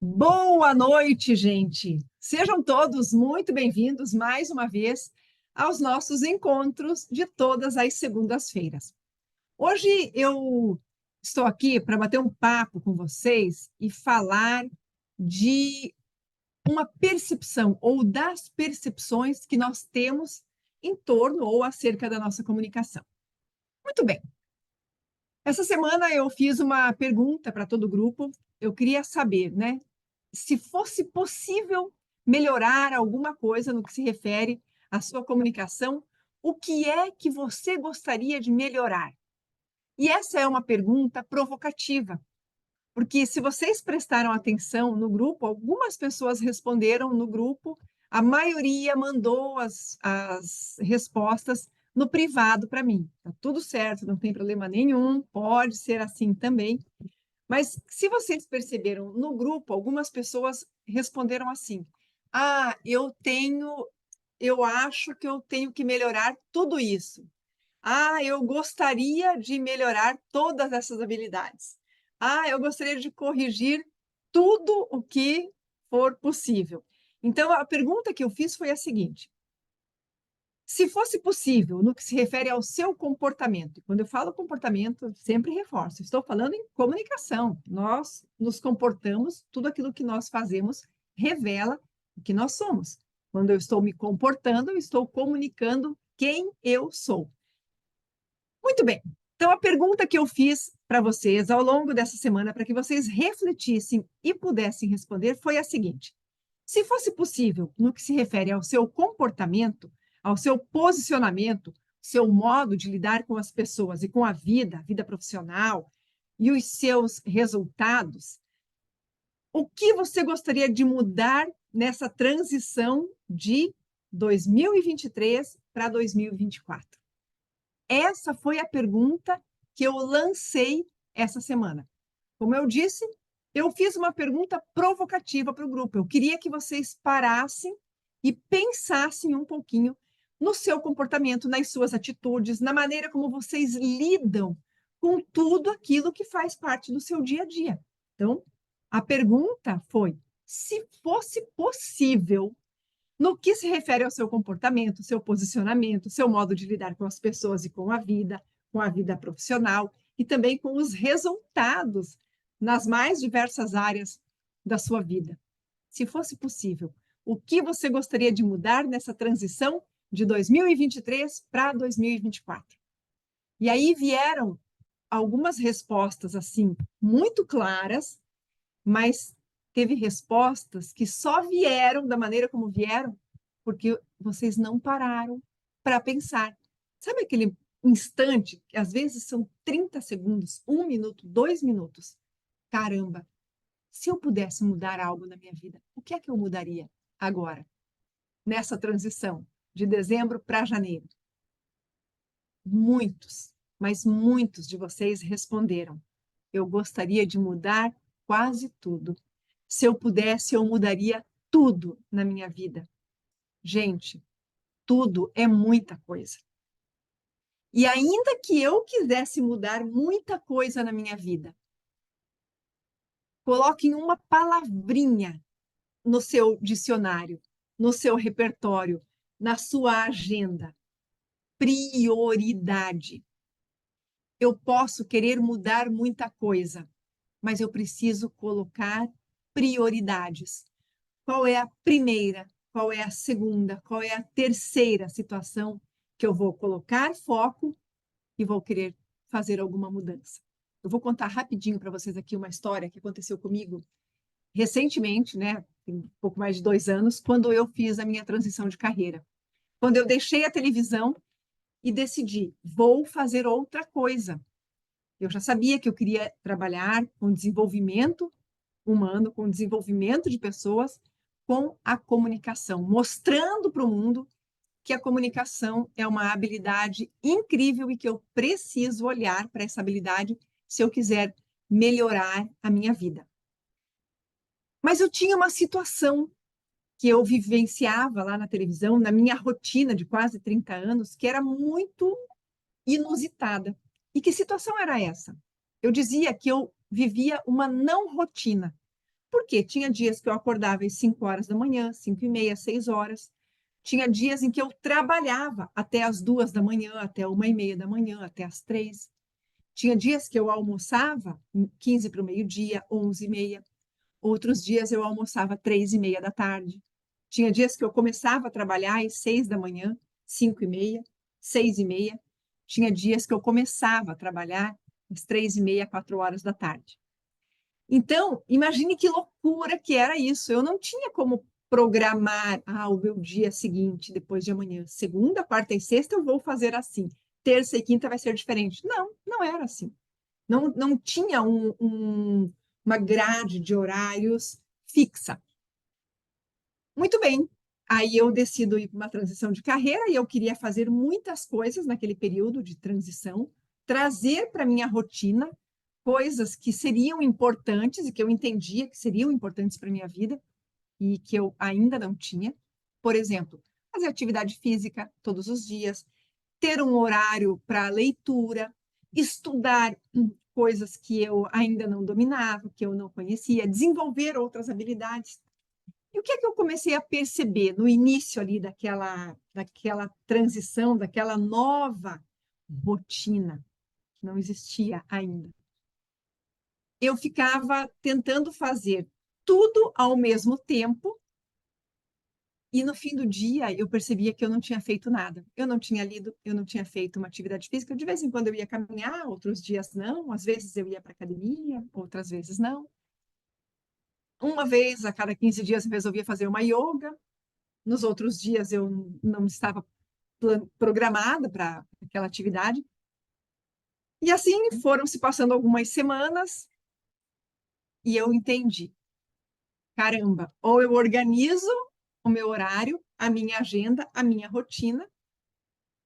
Boa noite, gente! Sejam todos muito bem-vindos mais uma vez aos nossos encontros de todas as segundas-feiras. Hoje eu estou aqui para bater um papo com vocês e falar de uma percepção ou das percepções que nós temos em torno ou acerca da nossa comunicação. Muito bem. Essa semana eu fiz uma pergunta para todo o grupo. Eu queria saber, né, se fosse possível melhorar alguma coisa no que se refere à sua comunicação, o que é que você gostaria de melhorar? E essa é uma pergunta provocativa, porque se vocês prestaram atenção no grupo, algumas pessoas responderam no grupo, a maioria mandou as respostas no privado para mim. Tá tudo certo, não tem problema nenhum, pode ser assim também. Mas se vocês perceberam no grupo, algumas pessoas responderam assim: "Ah, eu acho que eu tenho que melhorar tudo isso. Ah, eu gostaria de melhorar todas essas habilidades. Ah, eu gostaria de corrigir tudo o que for possível." Então, a pergunta que eu fiz foi a seguinte: se fosse possível, no que se refere ao seu comportamento, quando eu falo comportamento, eu sempre reforço, estou falando em comunicação. Nós nos comportamos, tudo aquilo que nós fazemos revela o que nós somos. Quando eu estou me comportando, eu estou comunicando quem eu sou. Muito bem. Então, a pergunta que eu fiz para vocês ao longo dessa semana, para que vocês refletissem e pudessem responder, foi a seguinte: se fosse possível, no que se refere ao seu comportamento, ao seu posicionamento, seu modo de lidar com as pessoas e com a vida profissional e os seus resultados, o que você gostaria de mudar nessa transição de 2023 para 2024? Essa foi a pergunta que eu lancei essa semana. Como eu disse, eu fiz uma pergunta provocativa para o grupo. Eu queria que vocês parassem e pensassem um pouquinho no seu comportamento, nas suas atitudes, na maneira como vocês lidam com tudo aquilo que faz parte do seu dia a dia. Então, a pergunta foi: se fosse possível, no que se refere ao seu comportamento, seu posicionamento, seu modo de lidar com as pessoas e com a vida profissional e também com os resultados nas mais diversas áreas da sua vida. Se fosse possível, o que você gostaria de mudar nessa transição de 2023 para 2024? E aí vieram algumas respostas assim muito claras, mas teve respostas que só vieram da maneira como vieram porque vocês não pararam para pensar. Sabe aquele instante, que às vezes são 30 segundos, 1 minuto, 2 minutos? Caramba, se eu pudesse mudar algo na minha vida, o que é que eu mudaria agora, nessa transição de dezembro para janeiro? Muitos, mas muitos de vocês responderam: eu gostaria de mudar quase tudo. Se eu pudesse, eu mudaria tudo na minha vida. Gente, tudo é muita coisa. E ainda que eu quisesse mudar muita coisa na minha vida, coloquem uma palavrinha no seu dicionário, no seu repertório, na sua agenda. Prioridade. Eu posso querer mudar muita coisa, mas eu preciso colocar prioridades. Qual é a primeira? Qual é a segunda? Qual é a terceira situação que eu vou colocar foco e vou querer fazer alguma mudança? Eu vou contar rapidinho para vocês aqui uma história que aconteceu comigo recentemente, né? Tem um pouco mais de 2 anos, quando eu fiz a minha transição de carreira. Quando eu deixei a televisão e decidi, vou fazer outra coisa. Eu já sabia que eu queria trabalhar com desenvolvimento humano, com desenvolvimento de pessoas, com a comunicação, mostrando para o mundo que a comunicação é uma habilidade incrível e que eu preciso olhar para essa habilidade se eu quiser melhorar a minha vida. Mas eu tinha uma situação que eu vivenciava lá na televisão, na minha rotina de quase 30 anos, que era muito inusitada. E que situação era essa? Eu dizia que eu vivia uma não rotina. Por quê? Tinha dias que eu acordava às 5 horas da manhã, 5:30, 6 horas. Tinha dias em que eu trabalhava até as 2 da manhã, até 1:30 da manhã, até as 3. Tinha dias que eu almoçava 15 para o meio-dia, 11:30. Outros dias eu almoçava 3:30 da tarde. Tinha dias que eu começava a trabalhar às 6 da manhã, 5:30, 6:30. Tinha dias que eu começava a trabalhar às 3:30, 4 horas da tarde. Então, imagine que loucura que era isso. Eu não tinha como programar o meu dia seguinte, depois de amanhã. Segunda, quarta e sexta eu vou fazer assim. Terça e quinta vai ser diferente. Não, não era assim. Não tinha uma grade de horários fixa. Muito bem. Aí eu decido ir para uma transição de carreira e eu queria fazer muitas coisas naquele período de transição, trazer para minha rotina coisas que seriam importantes e que eu entendia que seriam importantes para minha vida e que eu ainda não tinha. Por exemplo, fazer atividade física todos os dias, ter um horário para leitura, estudar coisas que eu ainda não dominava, que eu não conhecia, desenvolver outras habilidades. E o que é que eu comecei a perceber no início ali daquela transição, daquela nova rotina que não existia ainda? Eu ficava tentando fazer tudo ao mesmo tempo e no fim do dia eu percebia que eu não tinha feito nada. Eu não tinha lido, eu não tinha feito uma atividade física. De vez em quando eu ia caminhar, outros dias não. Às vezes eu ia para academia, outras vezes não. Uma vez a cada 15 dias eu resolvia fazer uma yoga. Nos outros dias eu não estava programada para aquela atividade. E assim foram se passando algumas semanas e eu entendi. Caramba, ou eu organizo o meu horário, a minha agenda, a minha rotina,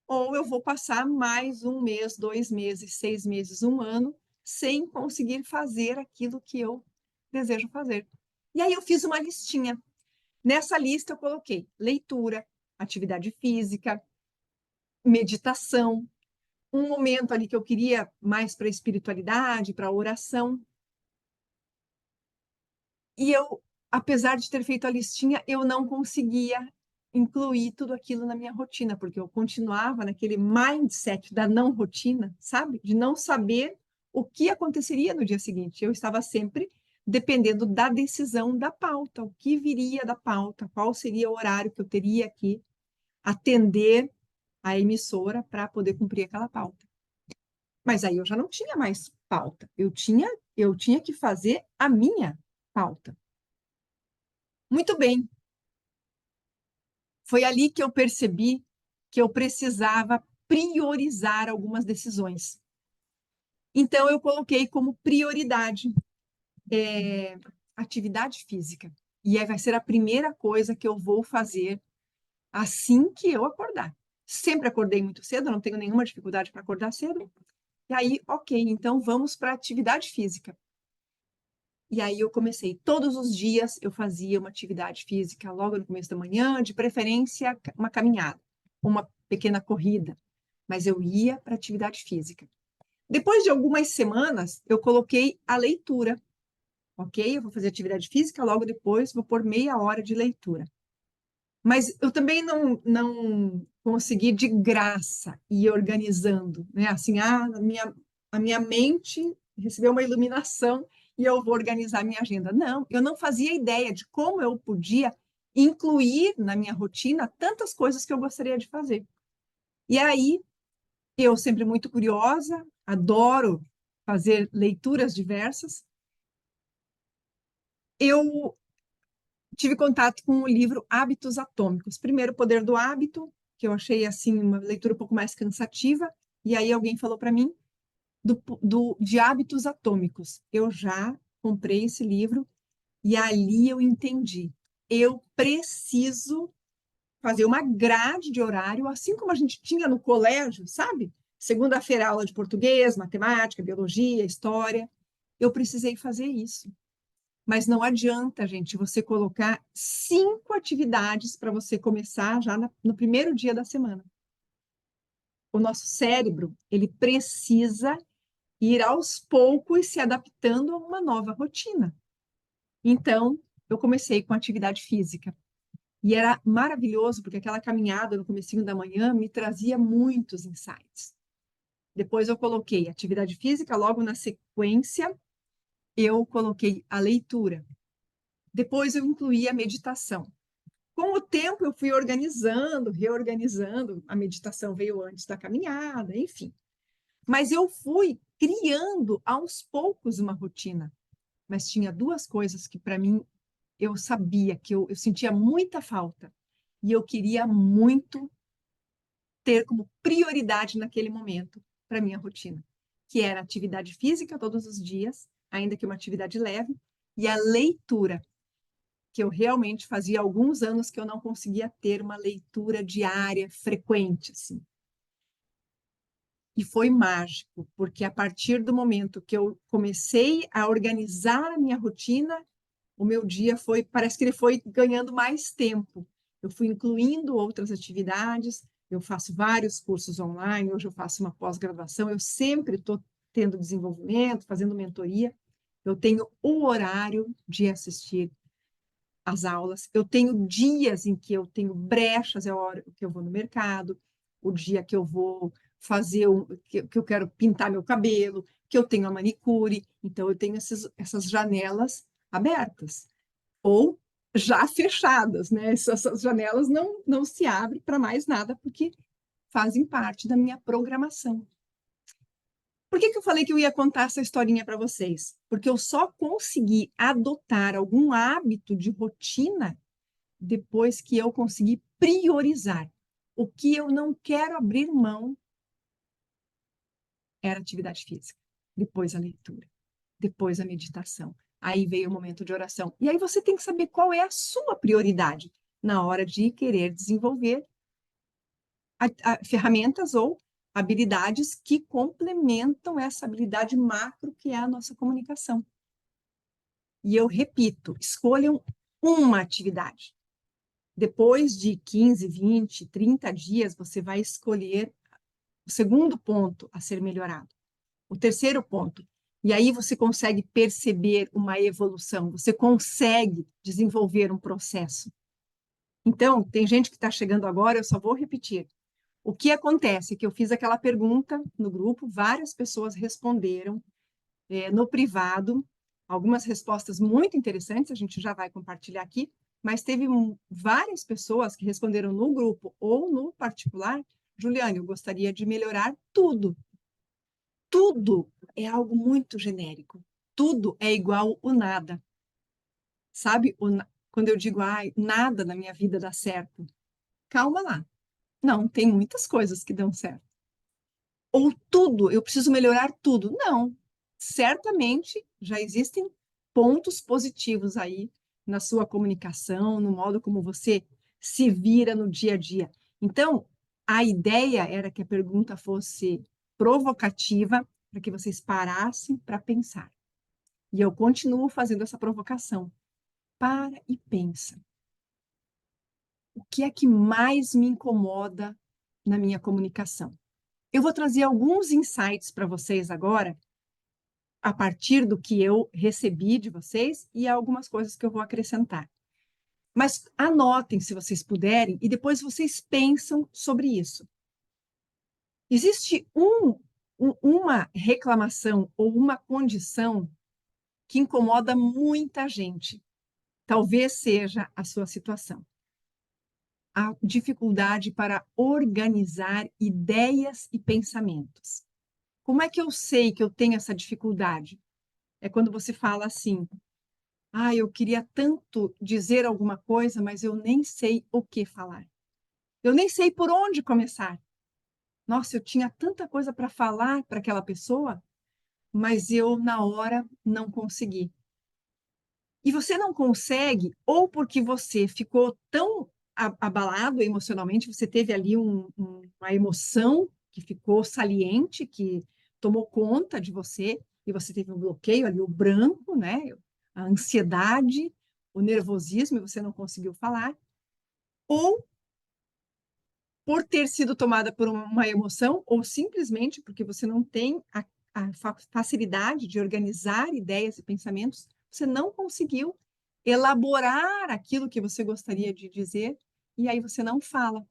ou eu vou passar mais um mês, 2 meses, 6 meses, um ano, sem conseguir fazer aquilo que eu desejo fazer. E aí eu fiz uma listinha. Nessa lista eu coloquei leitura, atividade física, meditação, um momento ali que eu queria mais para a espiritualidade, para a oração. E eu, apesar de ter feito a listinha, eu não conseguia incluir tudo aquilo na minha rotina, porque eu continuava naquele mindset da não rotina, sabe? De não saber o que aconteceria no dia seguinte. Eu estava sempre dependendo da decisão da pauta, o que viria da pauta, qual seria o horário que eu teria que atender a emissora para poder cumprir aquela pauta. Mas aí eu já não tinha mais pauta, eu tinha que fazer a minha pauta. Muito bem, foi ali que eu percebi que eu precisava priorizar algumas decisões. Então, eu coloquei como prioridade atividade física. E aí vai ser a primeira coisa que eu vou fazer assim que eu acordar. Sempre acordei muito cedo, não tenho nenhuma dificuldade para acordar cedo. E aí, ok, então vamos para atividade física. E aí eu comecei, todos os dias eu fazia uma atividade física logo no começo da manhã, de preferência uma caminhada, uma pequena corrida, mas eu ia para atividade física. Depois de algumas semanas, eu coloquei a leitura, ok? Eu vou fazer atividade física, logo depois vou pôr meia hora de leitura. Mas eu também não consegui de graça ir organizando, né? Assim, a minha mente recebeu uma iluminação e eu vou organizar minha agenda. Não, eu não fazia ideia de como eu podia incluir na minha rotina tantas coisas que eu gostaria de fazer. E aí, eu sempre muito curiosa, adoro fazer leituras diversas. Eu tive contato com o livro Hábitos Atômicos. Primeiro, O Poder do Hábito, que eu achei assim uma leitura um pouco mais cansativa, e aí alguém falou para mim de Hábitos Atômicos. Eu já comprei esse livro e ali eu entendi. Eu preciso fazer uma grade de horário, assim como a gente tinha no colégio, sabe? Segunda-feira, aula de português, matemática, biologia, história. Eu precisei fazer isso. Mas não adianta, gente, você colocar 5 atividades para você começar já no primeiro dia da semana. O nosso cérebro, ele precisa ir aos poucos se adaptando a uma nova rotina. Então, eu comecei com atividade física. E era maravilhoso, porque aquela caminhada no comecinho da manhã me trazia muitos insights. Depois eu coloquei atividade física, logo na sequência, eu coloquei a leitura. Depois eu incluí a meditação. Com o tempo eu fui organizando, reorganizando, a meditação veio antes da caminhada, enfim. Mas eu fui criando aos poucos uma rotina. Mas tinha duas coisas que para mim eu sabia que eu sentia muita falta e eu queria muito ter como prioridade naquele momento para minha rotina, que era atividade física todos os dias, ainda que uma atividade leve, e a leitura, que eu realmente fazia alguns anos que eu não conseguia ter uma leitura diária, frequente, assim. E foi mágico, porque a partir do momento que eu comecei a organizar a minha rotina, o meu dia foi, parece que ele foi ganhando mais tempo. Eu fui incluindo outras atividades, eu faço vários cursos online, hoje eu faço uma pós-graduação, eu sempre estou tendo desenvolvimento, fazendo mentoria. Eu tenho o horário de assistir as aulas, eu tenho dias em que eu tenho brechas, é a hora que eu vou no mercado, o dia que eu vou fazer, que eu quero pintar meu cabelo, que eu tenho a manicure, então eu tenho essas janelas abertas ou já fechadas, né? Essas janelas não se abrem para mais nada, porque fazem parte da minha programação. Por que eu falei que eu ia contar essa historinha para vocês? Porque eu só consegui adotar algum hábito de rotina depois que eu consegui priorizar. O que eu não quero abrir mão era atividade física, depois a leitura, depois a meditação. Aí veio o momento de oração. E aí você tem que saber qual é a sua prioridade na hora de querer desenvolver ferramentas ou habilidades que complementam essa habilidade macro que é a nossa comunicação. E eu repito, escolham uma atividade. Depois de 15, 20, 30 dias, você vai escolher o segundo ponto a ser melhorado, o terceiro ponto. E aí você consegue perceber uma evolução, você consegue desenvolver um processo. Então, tem gente que está chegando agora, eu só vou repetir. O que acontece é que eu fiz aquela pergunta no grupo, várias pessoas responderam no privado, algumas respostas muito interessantes, a gente já vai compartilhar aqui, mas teve várias pessoas que responderam no grupo ou no particular, Juliane, eu gostaria de melhorar tudo. Tudo é algo muito genérico. Tudo é igual o nada. Sabe, quando eu digo, nada na minha vida dá certo, calma lá. Não, tem muitas coisas que dão certo. Ou tudo, eu preciso melhorar tudo. Não, certamente já existem pontos positivos aí na sua comunicação, no modo como você se vira no dia a dia. Então, a ideia era que a pergunta fosse provocativa, para que vocês parassem para pensar. E eu continuo fazendo essa provocação. Para e pensa. O que é que mais me incomoda na minha comunicação? Eu vou trazer alguns insights para vocês agora, a partir do que eu recebi de vocês e algumas coisas que eu vou acrescentar. Mas anotem, se vocês puderem, e depois vocês pensam sobre isso. Existe uma reclamação ou uma condição que incomoda muita gente. Talvez seja a sua situação. A dificuldade para organizar ideias e pensamentos. Como é que eu sei que eu tenho essa dificuldade? É quando você fala assim: eu queria tanto dizer alguma coisa, mas eu nem sei o que falar. Eu nem sei por onde começar. Nossa, eu tinha tanta coisa para falar para aquela pessoa, mas eu, na hora, não consegui. E você não consegue, ou porque você ficou tão abalado emocionalmente, você teve ali uma emoção que ficou saliente, que tomou conta de você, e você teve um bloqueio ali, o branco, né? A ansiedade, o nervosismo, e você não conseguiu falar, ou por ter sido tomada por uma emoção, ou simplesmente porque você não tem a facilidade de organizar ideias e pensamentos, você não conseguiu elaborar aquilo que você gostaria de dizer, e aí você não fala.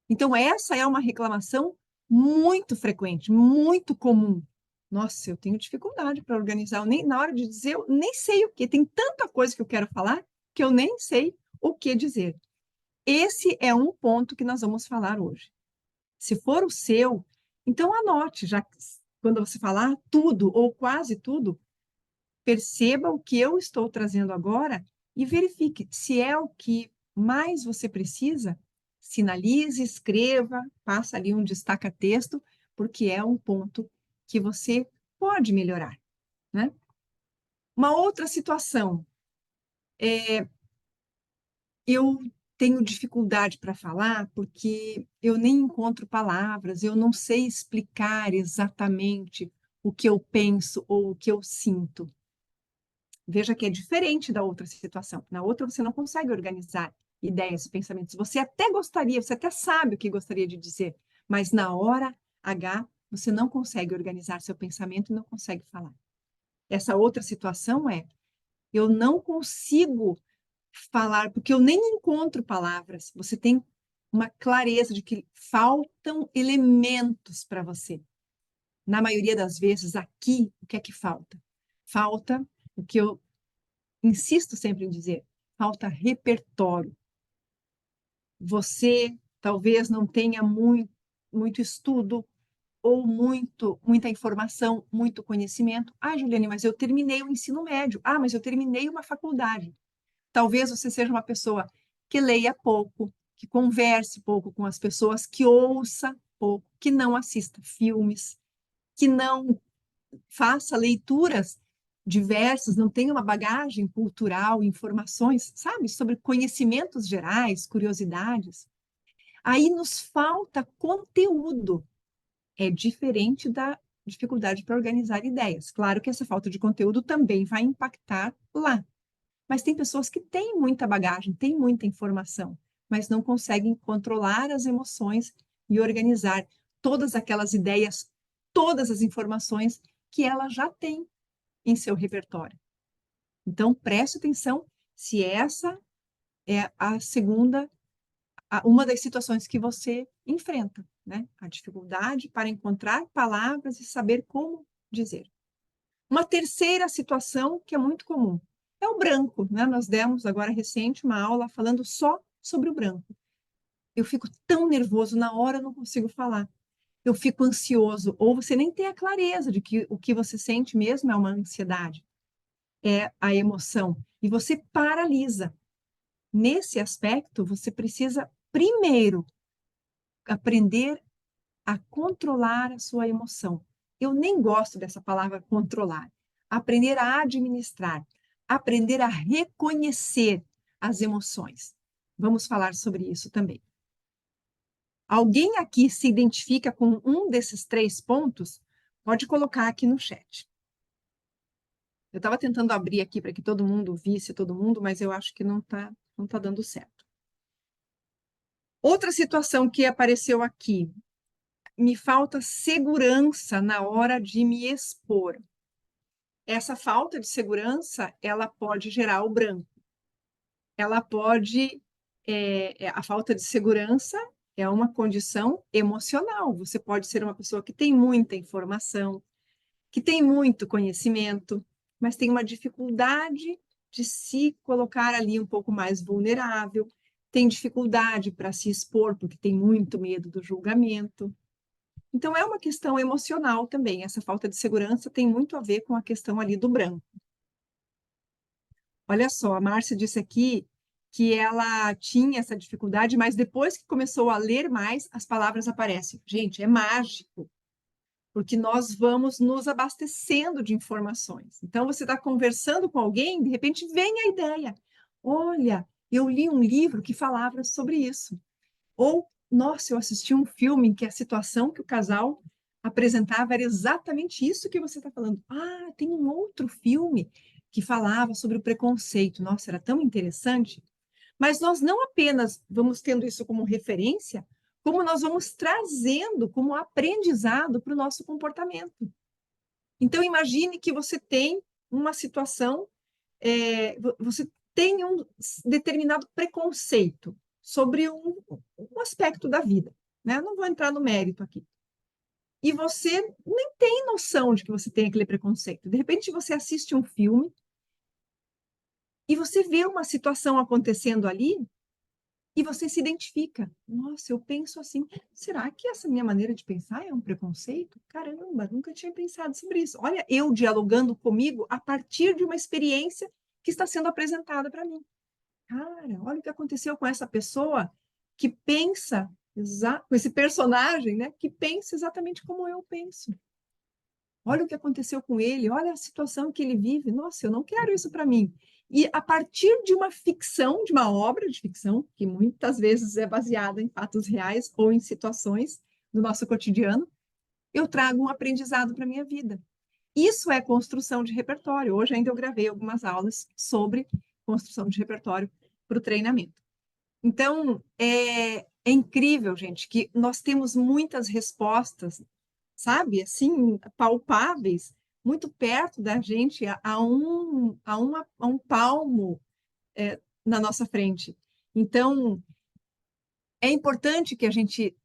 Então, essa é uma reclamação muito frequente, muito comum. Nossa, eu tenho dificuldade para organizar, na hora de dizer, eu nem sei o que, tem tanta coisa que eu quero falar que eu nem sei o que dizer. Esse é um ponto que nós vamos falar hoje. Se for o seu, então anote, já quando você falar tudo ou quase tudo, perceba o que eu estou trazendo agora e verifique se é o que mais você precisa, sinalize, escreva, faça ali um destaca-texto, porque é um ponto que você pode melhorar, né? Uma outra situação, eu tenho dificuldade para falar porque eu nem encontro palavras, eu não sei explicar exatamente o que eu penso ou o que eu sinto. Veja que é diferente da outra situação. Na outra, você não consegue organizar ideias e pensamentos. Você até gostaria, você até sabe o que gostaria de dizer, mas na hora H, você não consegue organizar seu pensamento e não consegue falar. Essa outra situação é, eu não consigo falar, porque eu nem encontro palavras. Você tem uma clareza de que faltam elementos para você. Na maioria das vezes, aqui, o que é que falta? Falta o que eu insisto sempre em dizer, falta repertório. Você talvez não tenha muito estudo ou muita informação, muito conhecimento. Ah, Juliane, mas eu terminei o ensino médio. Ah, mas eu terminei uma faculdade. Talvez você seja uma pessoa que leia pouco, que converse pouco com as pessoas, que ouça pouco, que não assista filmes, que não faça leituras diversas, não tenha uma bagagem cultural, informações, sabe, sobre conhecimentos gerais, curiosidades. Aí nos falta conteúdo. É diferente da dificuldade para organizar ideias. Claro que essa falta de conteúdo também vai impactar lá. Mas tem pessoas que têm muita bagagem, têm muita informação, mas não conseguem controlar as emoções e organizar todas aquelas ideias, todas as informações que ela já tem em seu repertório. Então, preste atenção se essa é a segunda, uma das situações que você enfrenta, né? A dificuldade para encontrar palavras e saber como dizer. Uma terceira situação que é muito comum é o branco, né? Nós demos agora recente uma aula falando só sobre o branco. Eu fico tão nervoso na hora, eu não consigo falar. Eu fico ansioso, ou você nem tem a clareza de que o que você sente mesmo é uma ansiedade, é a emoção, e você paralisa. Nesse aspecto, você precisa primeiro aprender a controlar a sua emoção. Eu nem gosto dessa palavra controlar. Aprender a administrar, aprender a reconhecer as emoções. Vamos falar sobre isso também. Alguém aqui se identifica com um desses 3 pontos? Pode colocar aqui no chat. Eu estava tentando abrir aqui para que todo mundo visse todo mundo, mas eu acho que não tá dando certo. Outra situação que apareceu aqui, me falta segurança na hora de me expor. Essa falta de segurança, ela pode gerar o branco. Ela pode, a falta de segurança é uma condição emocional. Você pode ser uma pessoa que tem muita informação, que tem muito conhecimento, mas tem uma dificuldade de se colocar ali um pouco mais vulnerável, tem dificuldade para se expor, porque tem muito medo do julgamento. Então, é uma questão emocional também. Essa falta de segurança tem muito a ver com a questão ali do branco. Olha só, a Márcia disse aqui que ela tinha essa dificuldade, mas depois que começou a ler mais, as palavras aparecem. Gente, é mágico, porque nós vamos nos abastecendo de informações. Então, você está conversando com alguém, de repente vem a ideia. Olha, eu li um livro que falava sobre isso. Ou, nossa, eu assisti um filme em que a situação que o casal apresentava era exatamente isso que você está falando. Ah, tem um outro filme que falava sobre o preconceito. Nossa, era tão interessante. Mas nós não apenas vamos tendo isso como referência, como nós vamos trazendo como aprendizado para o nosso comportamento. Então, imagine que você tem uma situação você tem um determinado preconceito sobre um aspecto da vida, né? Eu não vou entrar no mérito aqui. E você nem tem noção de que você tem aquele preconceito. De repente, você assiste um filme e você vê uma situação acontecendo ali e você se identifica. Nossa, eu penso assim. Será que essa minha maneira de pensar é um preconceito? Caramba, nunca tinha pensado sobre isso. Olha, eu dialogando comigo a partir de uma experiência que está sendo apresentada para mim. Cara, olha o que aconteceu com essa pessoa que pensa, com esse personagem, né? Que pensa exatamente como eu penso. Olha o que aconteceu com ele, olha a situação que ele vive. Nossa, eu não quero isso para mim. E a partir de uma ficção, de uma obra de ficção, que muitas vezes é baseada em fatos reais ou em situações do nosso cotidiano, eu trago um aprendizado para a minha vida. Isso é construção de repertório. Hoje ainda eu gravei algumas aulas sobre construção de repertório para o treinamento. Então, é incrível, gente, que nós temos muitas respostas, sabe, assim, palpáveis, muito perto da gente, a um palmo, na nossa frente. Então, é importante que a gente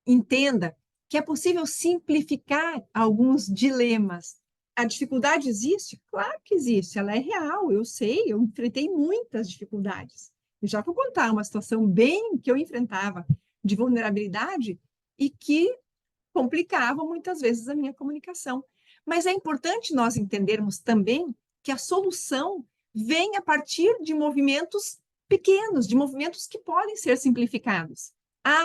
entenda que é possível simplificar alguns dilemas. A dificuldade existe? Claro que existe, ela é real, eu sei, eu enfrentei muitas dificuldades. Eu já vou contar uma situação bem que eu enfrentava de vulnerabilidade e que complicava muitas vezes a minha comunicação. Mas é importante nós entendermos também que a solução vem a partir de movimentos pequenos, de movimentos que podem ser simplificados.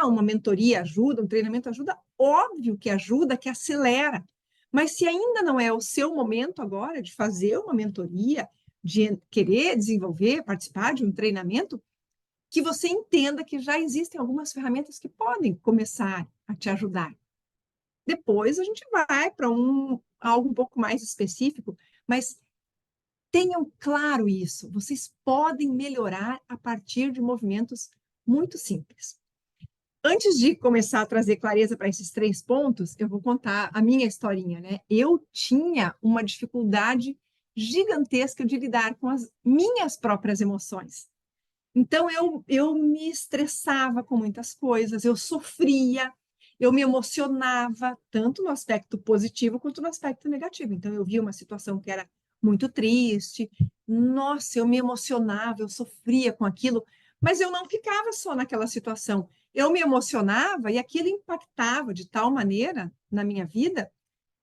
Uma mentoria ajuda, um treinamento ajuda, óbvio que ajuda, que acelera. Mas se ainda não é o seu momento agora de fazer uma mentoria, de querer desenvolver, participar de um treinamento, que você entenda que já existem algumas ferramentas que podem começar a te ajudar. Depois a gente vai para algo um pouco mais específico, mas tenham claro isso. Vocês podem melhorar a partir de movimentos muito simples. Antes de começar a trazer clareza para esses 3 pontos, eu vou contar a minha historinha, né? Eu tinha uma dificuldade gigantesca de lidar com as minhas próprias emoções. Então, eu me estressava com muitas coisas, eu sofria, eu me emocionava, tanto no aspecto positivo quanto no aspecto negativo. Então, eu via uma situação que era muito triste, nossa, eu me emocionava, eu sofria com aquilo, mas eu não ficava só naquela situação. Eu me emocionava e aquilo impactava de tal maneira na minha vida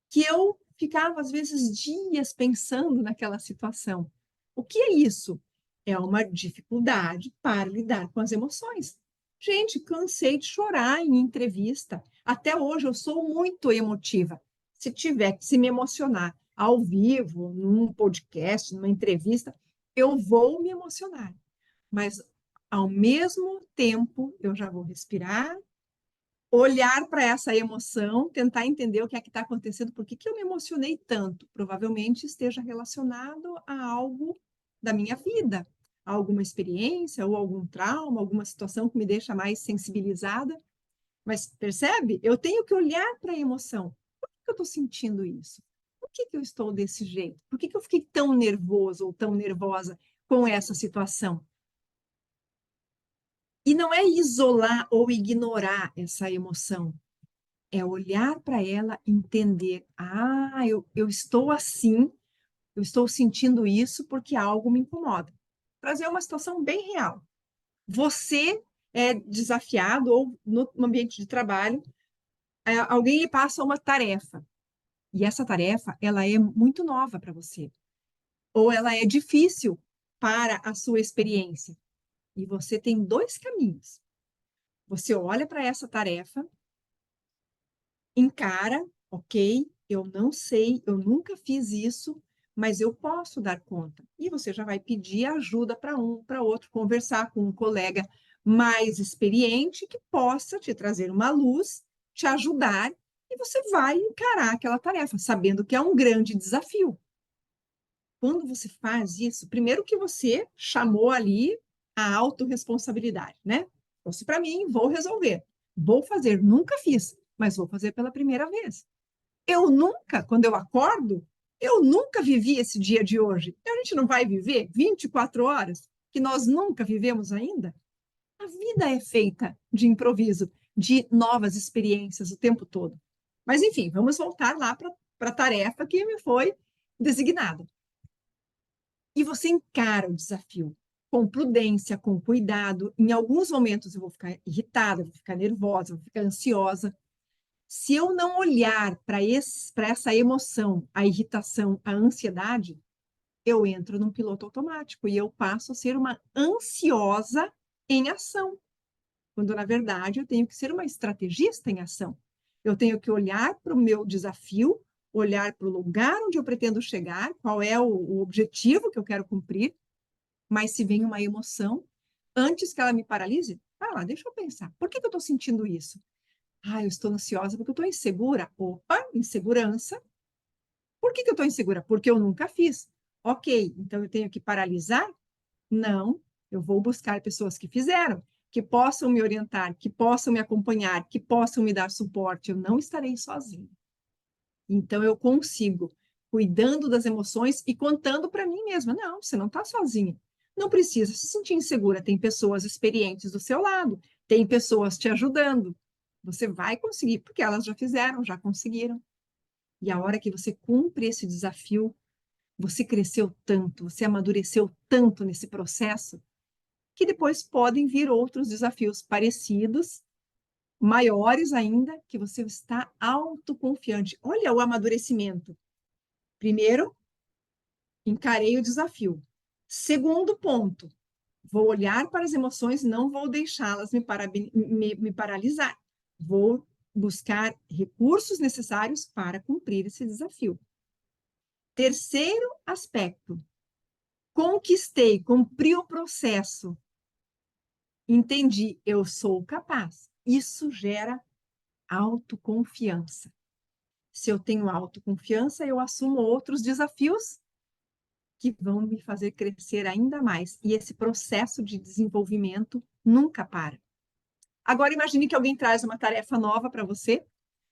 que eu ficava, às vezes, dias pensando naquela situação. O que é isso? É uma dificuldade para lidar com as emoções. Gente, cansei de chorar em entrevista. Até hoje eu sou muito emotiva. Se tiver que se me emocionar ao vivo, num podcast, numa entrevista, eu vou me emocionar. Mas, ao mesmo tempo, eu já vou respirar, olhar para essa emoção, tentar entender o que é que está acontecendo, por que eu me emocionei tanto. Provavelmente esteja relacionado a algo da minha vida, a alguma experiência ou algum trauma, alguma situação que me deixa mais sensibilizada. Mas percebe? Eu tenho que olhar para a emoção. Por que eu estou sentindo isso? Por que eu estou desse jeito? Por que eu fiquei tão nervoso ou tão nervosa com essa situação? E não é isolar ou ignorar essa emoção, é olhar para ela, entender, eu estou assim, eu estou sentindo isso porque algo me incomoda. Trazer uma situação bem real. Você é desafiado ou no ambiente de trabalho, alguém lhe passa uma tarefa e essa tarefa ela é muito nova para você ou ela é difícil para a sua experiência e você tem 2 caminhos. Você olha para essa tarefa, encara, ok, eu não sei, eu nunca fiz isso, mas eu posso dar conta. E você já vai pedir ajuda para para outro, conversar com um colega mais experiente que possa te trazer uma luz, te ajudar, e você vai encarar aquela tarefa, sabendo que é um grande desafio. Quando você faz isso, primeiro que você chamou ali a autorresponsabilidade, né? Fosse para mim, vou resolver, vou fazer, nunca fiz, mas vou fazer pela primeira vez. Eu nunca, quando eu acordo, Eu nunca vivi esse dia de hoje. A gente não vai viver 24 horas que nós nunca vivemos ainda? A vida é feita de improviso, de novas experiências o tempo todo. Mas, enfim, vamos voltar lá para a tarefa que me foi designada. E você encara o desafio com prudência, com cuidado. Em alguns momentos eu vou ficar irritada, vou ficar nervosa, vou ficar ansiosa. Se eu não olhar para essa emoção, a irritação, a ansiedade, eu entro num piloto automático e eu passo a ser uma ansiosa em ação, quando na verdade eu tenho que ser uma estrategista em ação. Eu tenho que olhar para o meu desafio, olhar para o lugar onde eu pretendo chegar, qual é o objetivo que eu quero cumprir, mas se vem uma emoção, antes que ela me paralise, lá, deixa eu pensar, por que eu estou sentindo isso? Eu estou ansiosa porque eu estou insegura. Opa, insegurança. Por que eu estou insegura? Porque eu nunca fiz. Ok, então eu tenho que paralisar? Não, eu vou buscar pessoas que fizeram, que possam me orientar, que possam me acompanhar, que possam me dar suporte. Eu não estarei sozinha. Então eu consigo, cuidando das emoções e contando para mim mesma: não, você não está sozinha. Não precisa se sentir insegura, tem pessoas experientes do seu lado, tem pessoas te ajudando. Você vai conseguir, porque elas já fizeram, já conseguiram. E a hora que você cumpre esse desafio, você cresceu tanto, você amadureceu tanto nesse processo, que depois podem vir outros desafios parecidos, maiores ainda, que você está autoconfiante. Olha o amadurecimento. Primeiro, encarei o desafio. Segundo ponto, vou olhar para as emoções, não vou deixá-las me paralisar. Vou buscar recursos necessários para cumprir esse desafio. Terceiro aspecto, conquistei, cumpri o processo. Entendi, eu sou capaz. Isso gera autoconfiança. Se eu tenho autoconfiança, eu assumo outros desafios que vão me fazer crescer ainda mais. E esse processo de desenvolvimento nunca para. Agora, imagine que alguém traz uma tarefa nova para você.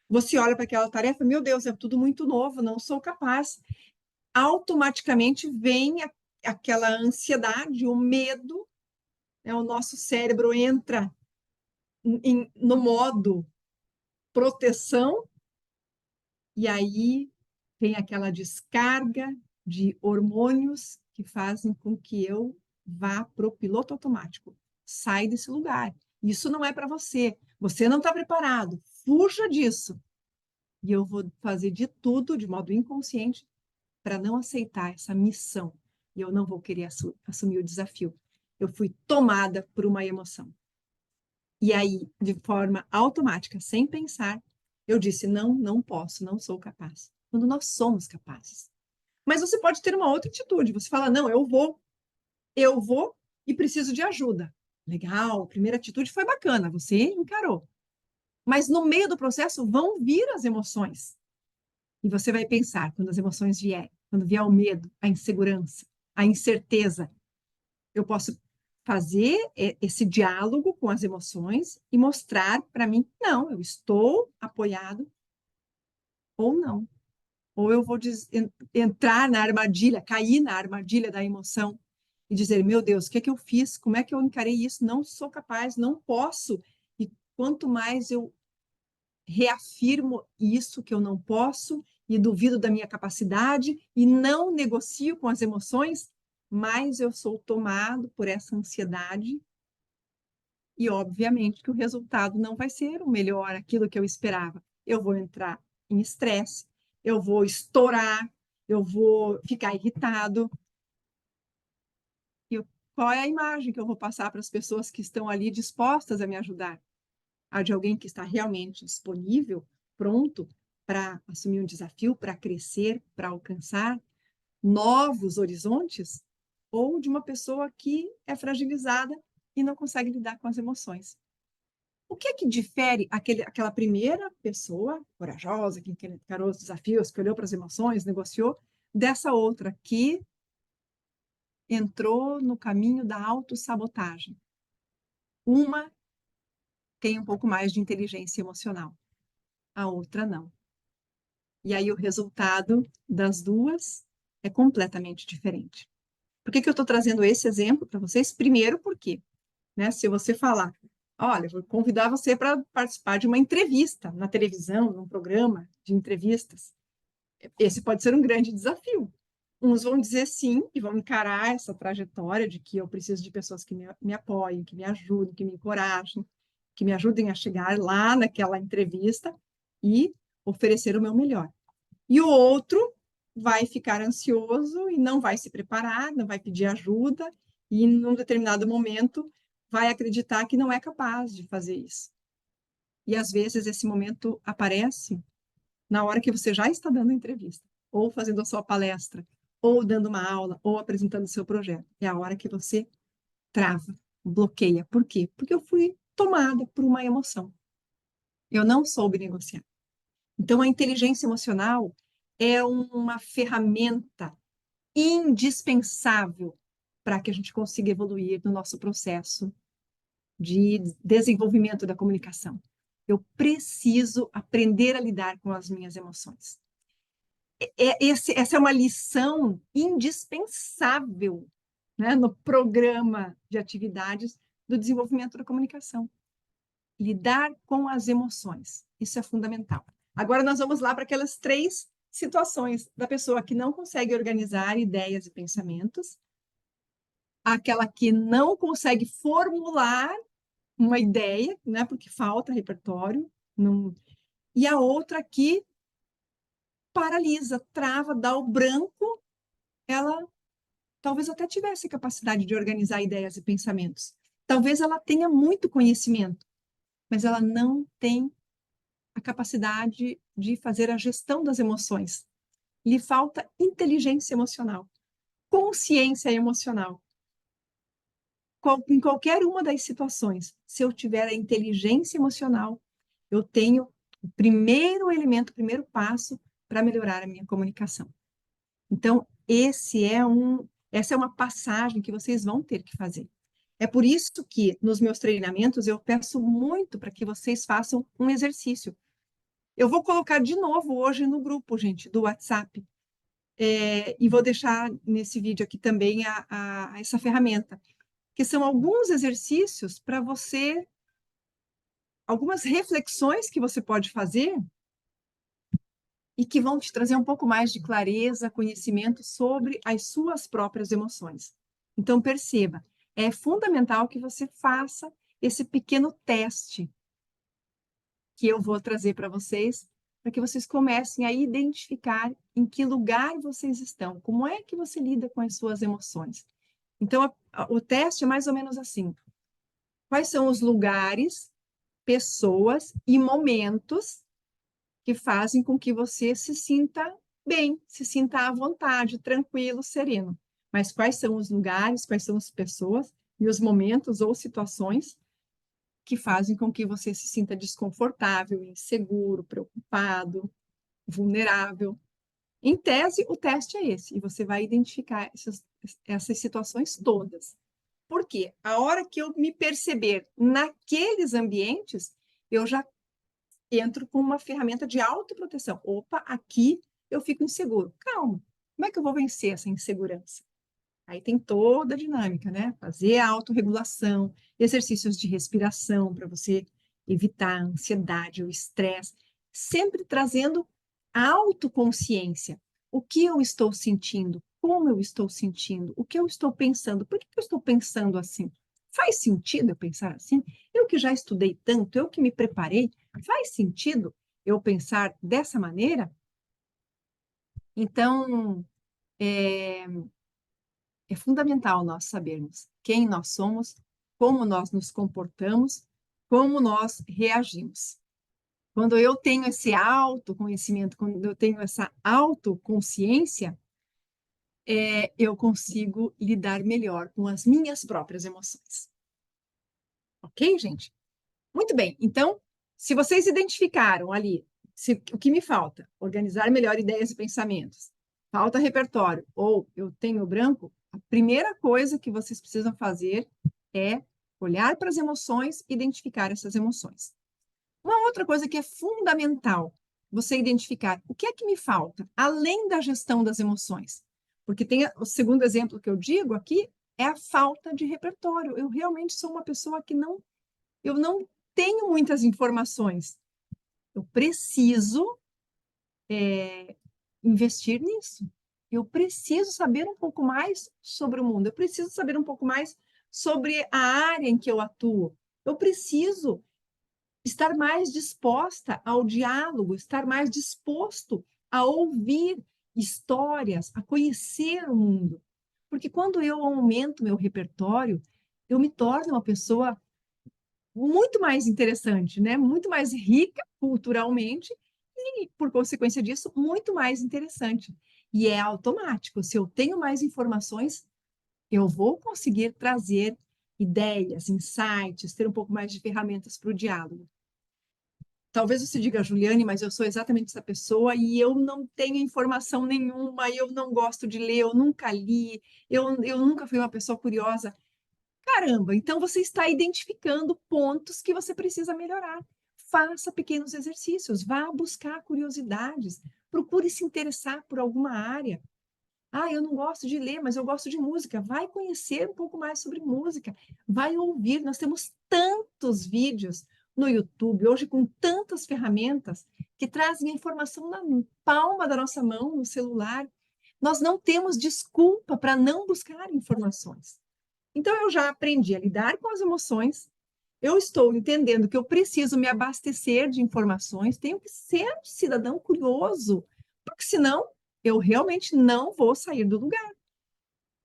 Você olha para aquela tarefa, meu Deus, é tudo muito novo, não sou capaz. Automaticamente vem aquela ansiedade, o medo, né? O nosso cérebro entra no modo proteção, e aí tem aquela descarga de hormônios que fazem com que eu vá para o piloto automático. Sai desse lugar. Isso não é para você. Você não está preparado. Fuja disso. E eu vou fazer de tudo, de modo inconsciente, para não aceitar essa missão. E eu não vou querer assumir o desafio. Eu fui tomada por uma emoção. E aí, de forma automática, sem pensar, eu disse: não, não posso, não sou capaz. Quando nós somos capazes. Mas você pode ter uma outra atitude. Você fala: não, eu vou e preciso de ajuda. Legal, a primeira atitude foi bacana, você encarou. Mas no meio do processo vão vir as emoções. E você vai pensar, quando as emoções vierem, quando vier o medo, a insegurança, a incerteza, eu posso fazer esse diálogo com as emoções e mostrar para mim: não, eu estou apoiado ou não. Ou eu vou entrar na armadilha, cair na armadilha da emoção e dizer: meu Deus, o que é que eu fiz? Como é que eu encarei isso? Não sou capaz, não posso. E quanto mais eu reafirmo isso que eu não posso e duvido da minha capacidade e não negocio com as emoções, mais eu sou tomado por essa ansiedade e, obviamente, que o resultado não vai ser o melhor, aquilo que eu esperava. Eu vou entrar em estresse, eu vou estourar, eu vou ficar irritado. E qual é a imagem que eu vou passar para as pessoas que estão ali dispostas a me ajudar? A de alguém que está realmente disponível, pronto para assumir um desafio, para crescer, para alcançar novos horizontes? Ou de uma pessoa que é fragilizada e não consegue lidar com as emoções? O que é que difere aquela primeira pessoa corajosa, que encarou os desafios, que olhou para as emoções, negociou, dessa outra que entrou no caminho da autossabotagem? Uma tem um pouco mais de inteligência emocional, a outra não. E aí o resultado das duas é completamente diferente. Por que que eu estou trazendo esse exemplo para vocês? Primeiro, porque, né, se você falar, olha, vou convidar você para participar de uma entrevista na televisão, num programa de entrevistas, esse pode ser um grande desafio. Uns vão dizer sim e vão encarar essa trajetória de que eu preciso de pessoas que me apoiem, que me ajudem, que me encorajem, que me ajudem a chegar lá naquela entrevista e oferecer o meu melhor. E o outro vai ficar ansioso e não vai se preparar, não vai pedir ajuda e, num determinado momento, vai acreditar que não é capaz de fazer isso. E, às vezes, esse momento aparece na hora que você já está dando a entrevista, ou fazendo a sua palestra, ou dando uma aula, ou apresentando o seu projeto. É a hora que você trava, bloqueia. Por quê? Porque eu fui tomada por uma emoção. Eu não soube negociar. Então, a inteligência emocional é uma ferramenta indispensável para que a gente consiga evoluir no nosso processo de desenvolvimento da comunicação. Eu preciso aprender a lidar com as minhas emoções. Essa é uma lição indispensável, né, no programa de atividades do desenvolvimento da comunicação. Lidar com as emoções, isso é fundamental. Agora nós vamos lá para aquelas 3 situações da pessoa que não consegue organizar ideias e pensamentos, aquela que não consegue formular uma ideia, né, porque falta repertório, não... e a outra que paralisa, trava, dá o branco, ela talvez até tivesse capacidade de organizar ideias e pensamentos. Talvez ela tenha muito conhecimento, mas ela não tem a capacidade de fazer a gestão das emoções. Lhe falta inteligência emocional, consciência emocional. Em qualquer uma das situações, se eu tiver a inteligência emocional, eu tenho o primeiro elemento, o primeiro passo para melhorar a minha comunicação. Então, essa é uma passagem que vocês vão ter que fazer. É por isso que nos meus treinamentos eu peço muito para que vocês façam um exercício. Eu vou colocar de novo hoje no grupo, gente, do WhatsApp, e vou deixar nesse vídeo aqui também essa ferramenta, que são alguns exercícios para você, algumas reflexões que você pode fazer e que vão te trazer um pouco mais de clareza, conhecimento sobre as suas próprias emoções. Então, perceba, é fundamental que você faça esse pequeno teste que eu vou trazer para vocês, para que vocês comecem a identificar em que lugar vocês estão, como é que você lida com as suas emoções. Então, o teste é mais ou menos assim: quais são os lugares, pessoas e momentos que fazem com que você se sinta bem, se sinta à vontade, tranquilo, sereno. Mas quais são os lugares, quais são as pessoas e os momentos ou situações que fazem com que você se sinta desconfortável, inseguro, preocupado, vulnerável. Em tese, o teste é esse, e você vai identificar essas situações todas. Por quê? A hora que eu me perceber naqueles ambientes, eu já entro com uma ferramenta de autoproteção. Opa, aqui eu fico inseguro. Calma, como é que eu vou vencer essa insegurança? Aí tem toda a dinâmica, né? Fazer a autorregulação, exercícios de respiração para você evitar a ansiedade, o estresse, sempre trazendo a autoconsciência. O que eu estou sentindo? Como eu estou sentindo? O que eu estou pensando? Por que eu estou pensando assim? Faz sentido eu pensar assim? Eu que já estudei tanto, eu que me preparei, faz sentido eu pensar dessa maneira? Então, é fundamental nós sabermos quem nós somos, como nós nos comportamos, como nós reagimos. Quando eu tenho esse autoconhecimento, quando eu tenho essa autoconsciência, eu consigo lidar melhor com as minhas próprias emoções. Ok, gente? Muito bem. Então, se vocês identificaram ali o que me falta, organizar melhor ideias e pensamentos, falta repertório, ou eu tenho branco, a primeira coisa que vocês precisam fazer é olhar para as emoções e identificar essas emoções. Uma outra coisa que é fundamental você identificar o que é que me falta, além da gestão das emoções. Porque tem o segundo exemplo que eu digo aqui, é a falta de repertório. Eu realmente sou uma pessoa que eu não tenho muitas informações. Eu preciso investir nisso. Eu preciso saber um pouco mais sobre o mundo. Eu preciso saber um pouco mais sobre a área em que eu atuo. Eu preciso estar mais disposta ao diálogo, estar mais disposto a ouvir histórias, a conhecer o mundo. Porque quando eu aumento meu repertório, eu me torno uma pessoa muito mais interessante, né? Muito mais rica culturalmente e, por consequência disso, muito mais interessante. E é automático. Se eu tenho mais informações, eu vou conseguir trazer ideias, insights, ter um pouco mais de ferramentas para o diálogo. Talvez você diga, Juliane, mas eu sou exatamente essa pessoa e eu não tenho informação nenhuma, eu não gosto de ler, eu nunca li, eu nunca fui uma pessoa curiosa. Caramba, então você está identificando pontos que você precisa melhorar. Faça pequenos exercícios, vá buscar curiosidades, procure se interessar por alguma área. Ah, eu não gosto de ler, mas eu gosto de música. Vai conhecer um pouco mais sobre música, vai ouvir. Nós temos tantos vídeos no YouTube, hoje com tantas ferramentas que trazem a informação na palma da nossa mão, no celular. Nós não temos desculpa para não buscar informações. Então, eu já aprendi a lidar com as emoções, eu estou entendendo que eu preciso me abastecer de informações, tenho que ser um cidadão curioso, porque senão eu realmente não vou sair do lugar.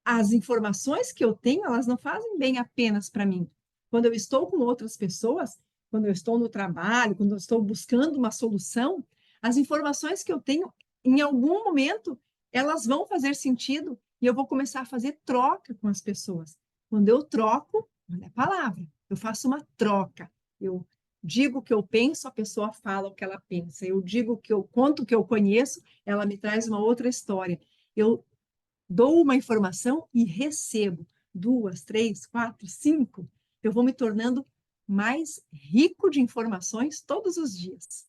As informações que eu tenho, elas não fazem bem apenas para mim. Quando eu estou com outras pessoas, quando eu estou no trabalho, quando eu estou buscando uma solução, as informações que eu tenho, em algum momento, elas vão fazer sentido e eu vou começar a fazer troca com as pessoas. Quando eu troco, olha a palavra, eu faço uma troca. Eu digo o que eu penso, a pessoa fala o que ela pensa. Eu digo o que eu conto o que eu conheço, ela me traz uma outra história. Eu dou uma informação e recebo duas, três, quatro, cinco, eu vou me tornando mais rico de informações todos os dias.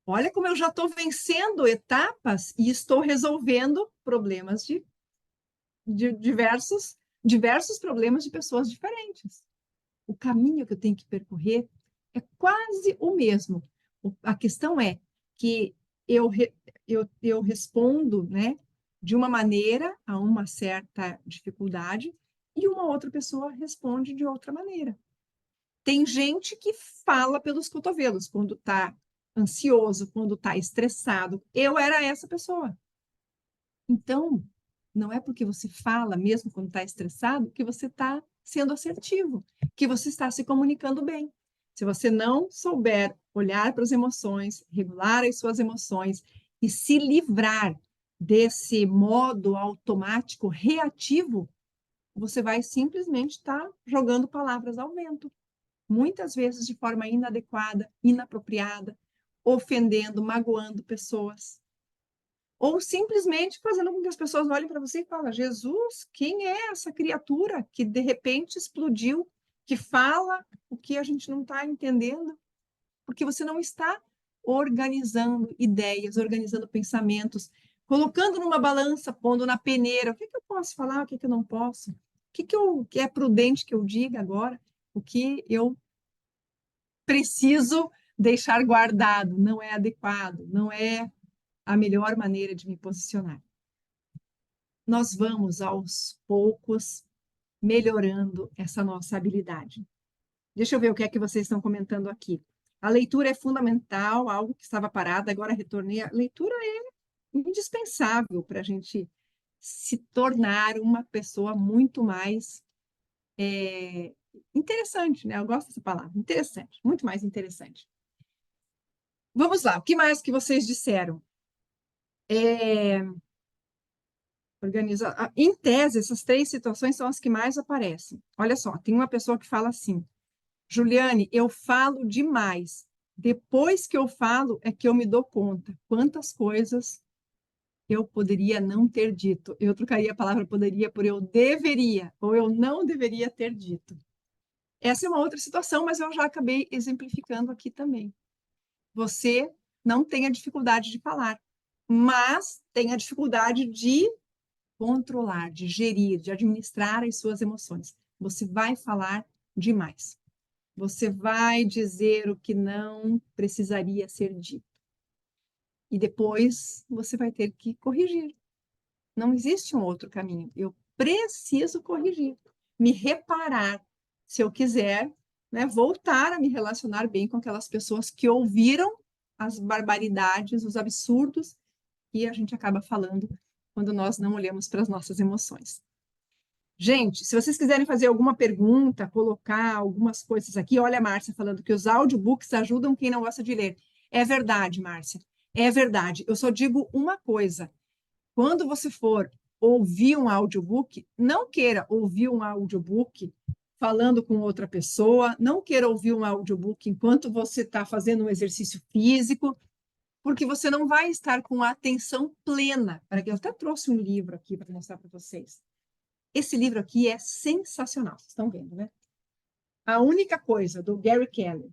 Olha como eu já estou vencendo etapas e estou resolvendo problemas de diversos problemas de pessoas diferentes. O caminho que eu tenho que percorrer é quase o mesmo. A questão é que eu, eu respondo, né, de uma maneira a uma certa dificuldade e uma outra pessoa responde de outra maneira. Tem gente que fala pelos cotovelos quando está ansioso, quando está estressado. Eu era essa pessoa. Então, não é porque você fala, mesmo quando está estressado, que você está sendo assertivo, que você está se comunicando bem. Se você não souber olhar para as emoções, regular as suas emoções e se livrar desse modo automático reativo, você vai simplesmente estar jogando palavras ao vento, muitas vezes de forma inadequada, inapropriada, ofendendo, magoando pessoas. Ou simplesmente fazendo com que as pessoas olhem para você e falem: Jesus, quem é essa criatura que de repente explodiu, que fala o que a gente não está entendendo? Porque você não está organizando ideias, organizando pensamentos, colocando numa balança, pondo na peneira. O que, que eu posso falar, o que, que eu não posso? O que, que é prudente que eu diga agora? O que eu preciso deixar guardado? Não é adequado, não é a melhor maneira de me posicionar. Nós vamos, aos poucos, melhorando essa nossa habilidade. Deixa eu ver o que é que vocês estão comentando aqui. A leitura é fundamental, algo que estava parado, agora retornei. A leitura é indispensável para a gente se tornar uma pessoa muito mais interessante, né? Eu gosto dessa palavra, interessante, muito mais interessante. Vamos lá, o que mais que vocês disseram? Em tese, essas três situações são as que mais aparecem. Olha só, tem uma pessoa que fala assim: Juliane, eu falo demais. Depois que eu falo, é que eu me dou conta quantas coisas eu poderia não ter dito. Eu trocaria a palavra poderia por eu deveria, ou eu não deveria ter dito. Essa é uma outra situação, mas eu já acabei exemplificando aqui também. Você não tem a dificuldade de falar, mas tem a dificuldade de controlar, de gerir, de administrar as suas emoções. Você vai falar demais. Você vai dizer o que não precisaria ser dito. E depois você vai ter que corrigir. Não existe um outro caminho. Eu preciso corrigir, me reparar, se eu quiser, né, voltar a me relacionar bem com aquelas pessoas que ouviram as barbaridades, os absurdos que a gente acaba falando quando nós não olhamos para as nossas emoções. Gente, se vocês quiserem fazer alguma pergunta, colocar algumas coisas aqui, olha a Márcia falando que os audiobooks ajudam quem não gosta de ler. É verdade, Márcia, é verdade. Eu só digo uma coisa: quando você for ouvir um audiobook, não queira ouvir um audiobook falando com outra pessoa, não queira ouvir um audiobook enquanto você está fazendo um exercício físico, porque você não vai estar com a atenção plena. Eu até trouxe um livro aqui para mostrar para vocês. Esse livro aqui é sensacional, vocês estão vendo, né? A única coisa, do Gary Keller,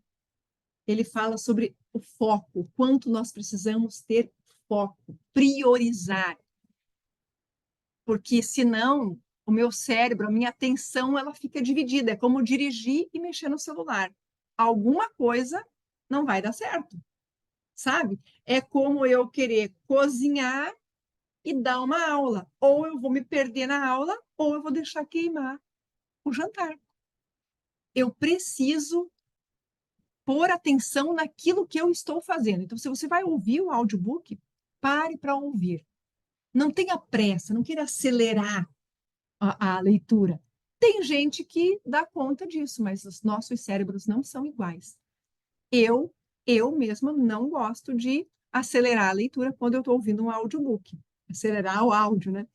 ele fala sobre o foco, o quanto nós precisamos ter foco, priorizar. Porque senão o meu cérebro, a minha atenção, ela fica dividida. É como dirigir e mexer no celular. Alguma coisa não vai dar certo, sabe? É como eu querer cozinhar e dar uma aula. Ou eu vou me perder na aula, ou eu vou deixar queimar o jantar. Eu preciso pôr atenção naquilo que eu estou fazendo. Então, se você vai ouvir o audiobook, pare para ouvir. Não tenha pressa, não queira acelerar a leitura. Tem gente que dá conta disso, mas os nossos cérebros não são iguais. Eu, eu mesma não gosto de acelerar a leitura quando eu estou ouvindo um audiobook. Acelerar o áudio, né?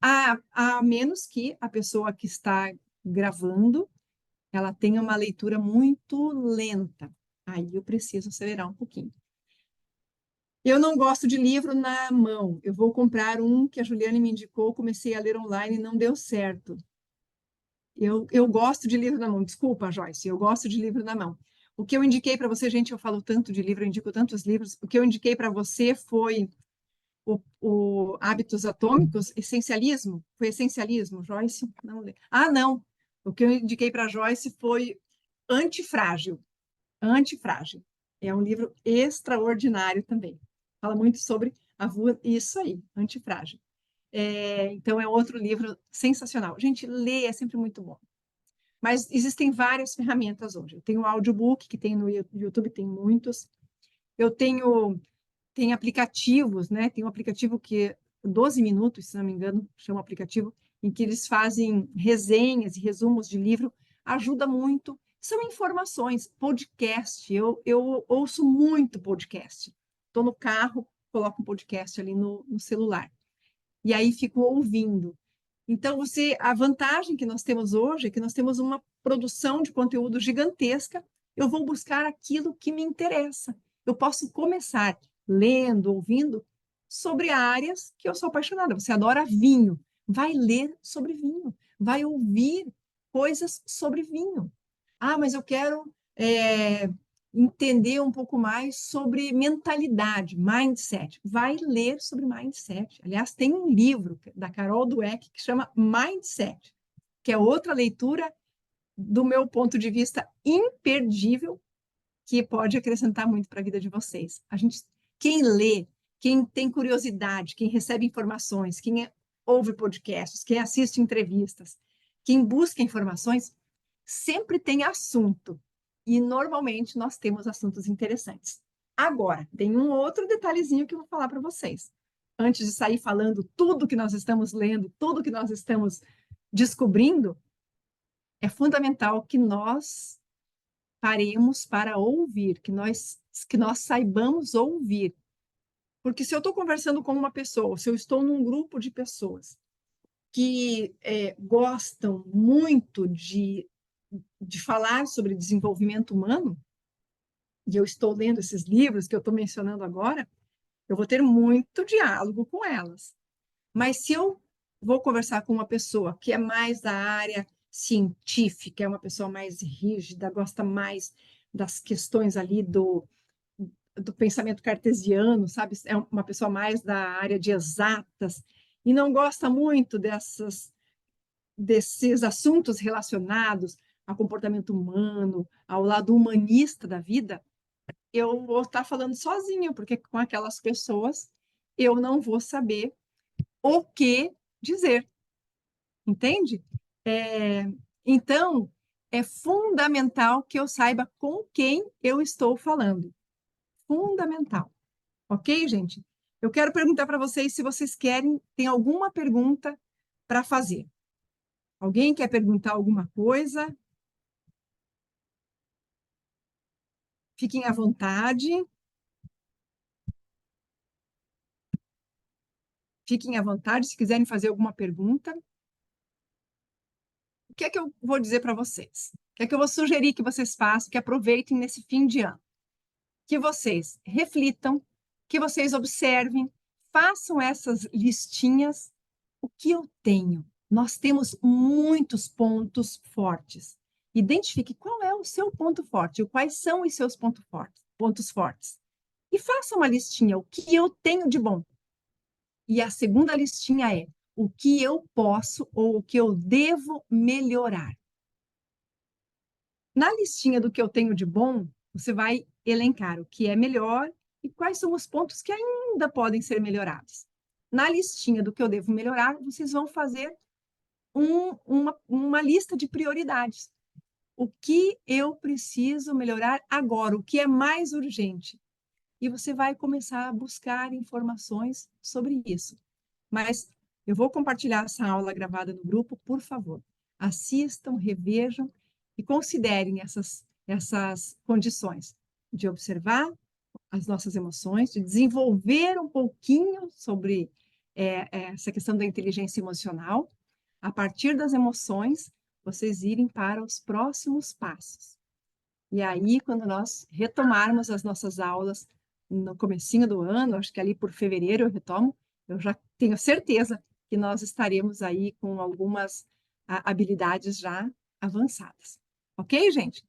A menos que a pessoa que está gravando, ela tenha uma leitura muito lenta. Aí eu preciso acelerar um pouquinho. Eu não gosto de livro na mão. Eu vou comprar um que a Juliane me indicou, comecei a ler online e não deu certo. Eu gosto de livro na mão. Desculpa, Joyce, eu gosto de livro na mão. O que eu indiquei para você, gente, eu falo tanto de livro, eu indico tantos livros. O que eu indiquei para você foi o Hábitos Atômicos, Essencialismo. Foi Essencialismo, Joyce? Não lê. Ah, não. O que eu indiquei para Joyce foi Antifrágil. Antifrágil. É um livro extraordinário também. Fala muito sobre isso aí, Antifrágil. Então, é outro livro sensacional. Gente, ler é sempre muito bom. Mas existem várias ferramentas hoje. Eu tenho o audiobook, que tem no YouTube, tem muitos. Eu tenho aplicativos, né? Tem um aplicativo que é 12 minutos, se não me engano, chama aplicativo, em que eles fazem resenhas e resumos de livro. Ajuda muito. São informações, podcast. Eu ouço muito podcast. Estou no carro, coloco um podcast ali no celular. E aí fico ouvindo. Então, a vantagem que nós temos hoje é que nós temos uma produção de conteúdo gigantesca. Eu vou buscar aquilo que me interessa. Eu posso começar lendo, ouvindo sobre áreas que eu sou apaixonada. Você adora vinho, vai ler sobre vinho, vai ouvir coisas sobre vinho. Ah, mas eu quero entender um pouco mais sobre mentalidade, mindset. Vai ler sobre mindset. Aliás, tem um livro da Carol Dweck que chama Mindset, que é outra leitura, do meu ponto de vista, imperdível, que pode acrescentar muito para a vida de vocês. Quem lê, quem tem curiosidade, quem recebe informações, ouve podcasts, quem assiste entrevistas, quem busca informações, sempre tem assunto. E normalmente nós temos assuntos interessantes. Agora, tem um outro detalhezinho que eu vou falar para vocês. Antes de sair falando tudo que nós estamos lendo, tudo que nós estamos descobrindo, é fundamental que nós paremos para ouvir, que nós saibamos ouvir. Porque se eu estou conversando com uma pessoa, se eu estou num grupo de pessoas que gostam muito de falar sobre desenvolvimento humano, e eu estou lendo esses livros que eu estou mencionando agora, eu vou ter muito diálogo com elas. Mas se eu vou conversar com uma pessoa que é mais da área científica, é uma pessoa mais rígida, gosta mais das questões ali do pensamento cartesiano, sabe? É uma pessoa mais da área de exatas e não gosta muito desses assuntos relacionados ao comportamento humano, ao lado humanista da vida, eu vou estar falando sozinha, porque com aquelas pessoas eu não vou saber o que dizer, entende? É, então, é fundamental que eu saiba com quem eu estou falando. Fundamental. Ok, gente? Eu quero perguntar para vocês se vocês querem, tem alguma pergunta para fazer. Alguém quer perguntar alguma coisa? Fiquem à vontade. Fiquem à vontade se quiserem fazer alguma pergunta. O que é que eu vou dizer para vocês? O que é que eu vou sugerir que vocês façam, que aproveitem nesse fim de ano? Que vocês reflitam, que vocês observem, façam essas listinhas. O que eu tenho? Nós temos muitos pontos fortes. Identifique qual é o seu ponto forte, quais são os seus pontos fortes. E faça uma listinha, o que eu tenho de bom. E a segunda listinha é o que eu posso ou o que eu devo melhorar. Na listinha do que eu tenho de bom, você vai elencar o que é melhor e quais são os pontos que ainda podem ser melhorados. Na listinha do que eu devo melhorar, vocês vão fazer uma lista de prioridades. O que eu preciso melhorar agora? O que é mais urgente? E você vai começar a buscar informações sobre isso. Mas eu vou compartilhar essa aula gravada no grupo, por favor. Assistam, revejam e considerem essas condições de observar as nossas emoções, de desenvolver um pouquinho sobre essa questão da inteligência emocional. A partir das emoções, vocês irem para os próximos passos. E aí, quando nós retomarmos as nossas aulas no comecinho do ano, acho que ali por fevereiro eu retomo, eu já tenho certeza que nós estaremos aí com algumas habilidades já avançadas. Ok, gente?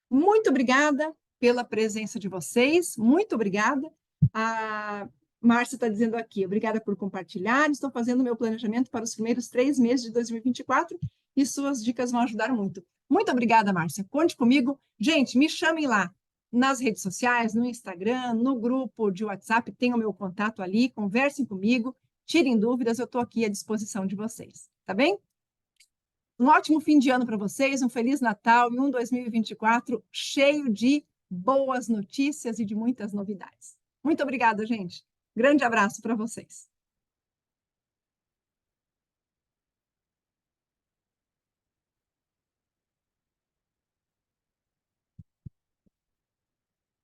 Muito obrigada pela presença de vocês, muito obrigada. A Márcia está dizendo aqui, obrigada por compartilhar, estou fazendo meu planejamento para os primeiros 3 meses de 2024 e suas dicas vão ajudar muito. Muito obrigada, Márcia. Conte comigo. Gente, me chamem lá nas redes sociais, no Instagram, no grupo de WhatsApp, tem o meu contato ali, conversem comigo, tirem dúvidas, eu estou aqui à disposição de vocês, tá bem? Um ótimo fim de ano para vocês, um Feliz Natal e um 2024 cheio de boas notícias e de muitas novidades. Muito obrigada, gente. Grande abraço para vocês.